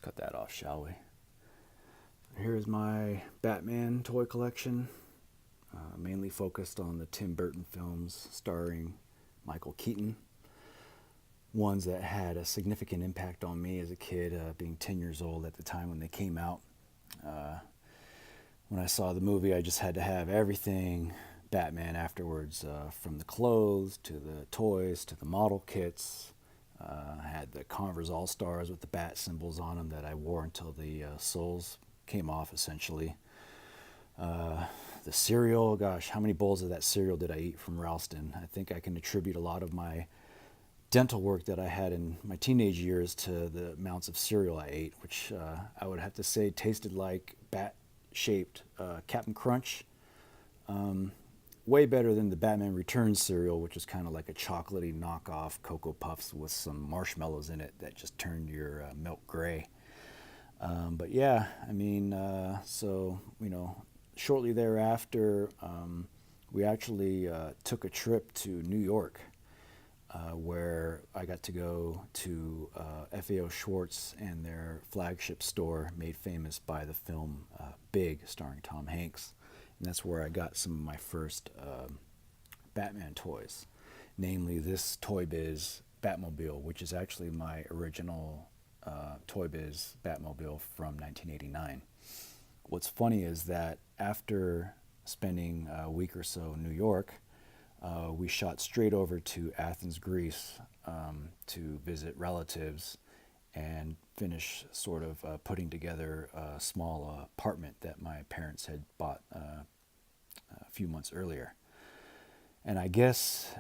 cut that off, shall we? Here's my Batman toy collection, mainly focused on the Tim Burton films starring Michael Keaton. Ones that had a significant impact on me as a kid, being 10 years old at the time when they came out. Uh, when I saw the movie, I just had to have everything Batman afterwards, from the clothes to the toys to the model kits. I had the Converse All Stars with the bat symbols on them that I wore until the soles came off, essentially. Uh, the cereal, gosh, how many bowls of that cereal did I eat from Ralston? I think I can attribute a lot of my dental work that I had in my teenage years to the amounts of cereal I ate, which I would have to say tasted like bat-shaped Captain Crunch. Um, Way better than the Batman Returns cereal, which is kind of like a chocolatey knockoff Cocoa Puffs with some marshmallows in it that just turned your milk gray. But yeah, I mean, shortly thereafter, we actually took a trip to New York, where I got to go to FAO Schwartz and their flagship store made famous by the film Big, starring Tom Hanks. And that's where I got some of my first Batman toys, namely this ToyBiz Batmobile, which is actually my original ToyBiz Batmobile from 1989. What's funny is that after spending a week or so in New York, we shot straight over to Athens, Greece, to visit relatives and finish sort of putting together a small apartment that my parents had bought a few months earlier. And I guess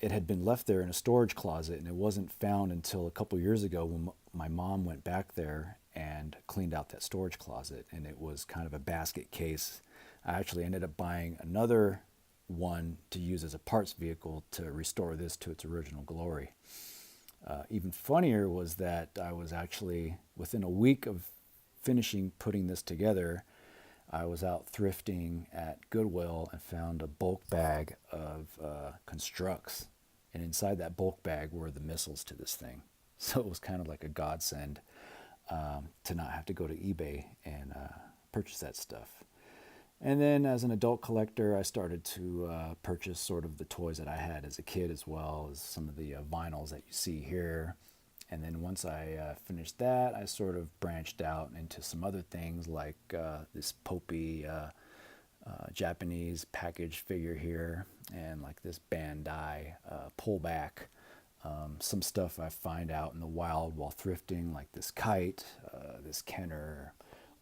it had been left there in a storage closet, and it wasn't found until a couple years ago when my mom went back there and cleaned out that storage closet, and it was kind of a basket case. I actually ended up buying another one to use as a parts vehicle to restore this to its original glory. Even funnier was that I was actually, within a week of finishing putting this together, I was out thrifting at Goodwill and found a bulk bag of constructs. And inside that bulk bag were the missiles to this thing. So it was kind of like a godsend, to not have to go to eBay and purchase that stuff. And then as an adult collector, I started to purchase sort of the toys that I had as a kid, as well as some of the vinyls that you see here. And then once I finished that, I sort of branched out into some other things like this Popey Japanese package figure here, and like this Bandai pullback. Some stuff I find out in the wild while thrifting, like this kite, this Kenner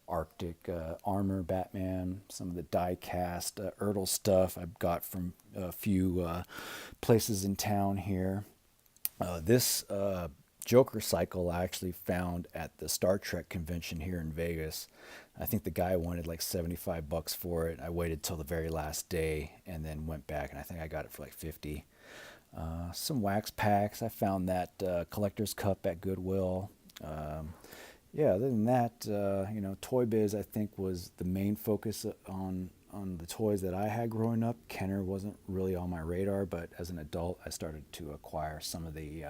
Arctic armor Batman, some of the die cast Ertl stuff I've got from a few places in town here. This Joker cycle I actually found at the Star Trek convention here in Vegas. I think the guy wanted like $75 for it. I waited till the very last day and then went back, and I think I got it for like 50. Some wax packs. I found that collector's cup at Goodwill. Yeah, other than that, Toy Biz I think was the main focus on the toys that I had growing up. Kenner wasn't really on my radar, but as an adult, I started to acquire some of the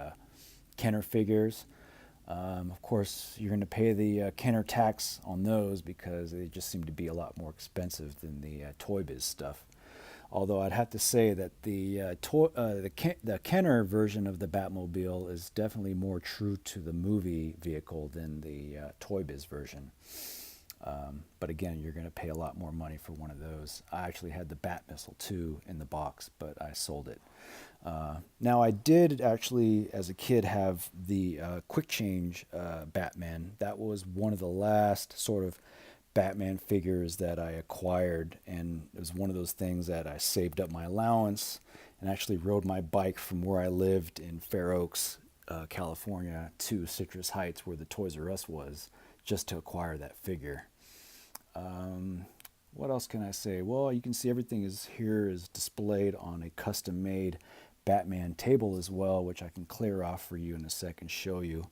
Kenner figures. Of course, you're going to pay the Kenner tax on those because they just seem to be a lot more expensive than the Toy Biz stuff. Although I'd have to say that the Kenner version of the Batmobile is definitely more true to the movie vehicle than the Toy Biz version. But again, you're going to pay a lot more money for one of those. I actually had the Bat Missile too in the box, but I sold it. Now I did actually, as a kid, have the Quick Change Batman. That was one of the last sort of Batman figures that I acquired, and it was one of those things that I saved up my allowance and actually rode my bike from where I lived in Fair Oaks, California, to Citrus Heights, where the Toys R Us was, just to acquire that figure. What else can I say? Well, you can see everything is displayed on a custom-made Batman table as well, which I can clear off for you in a second, show you.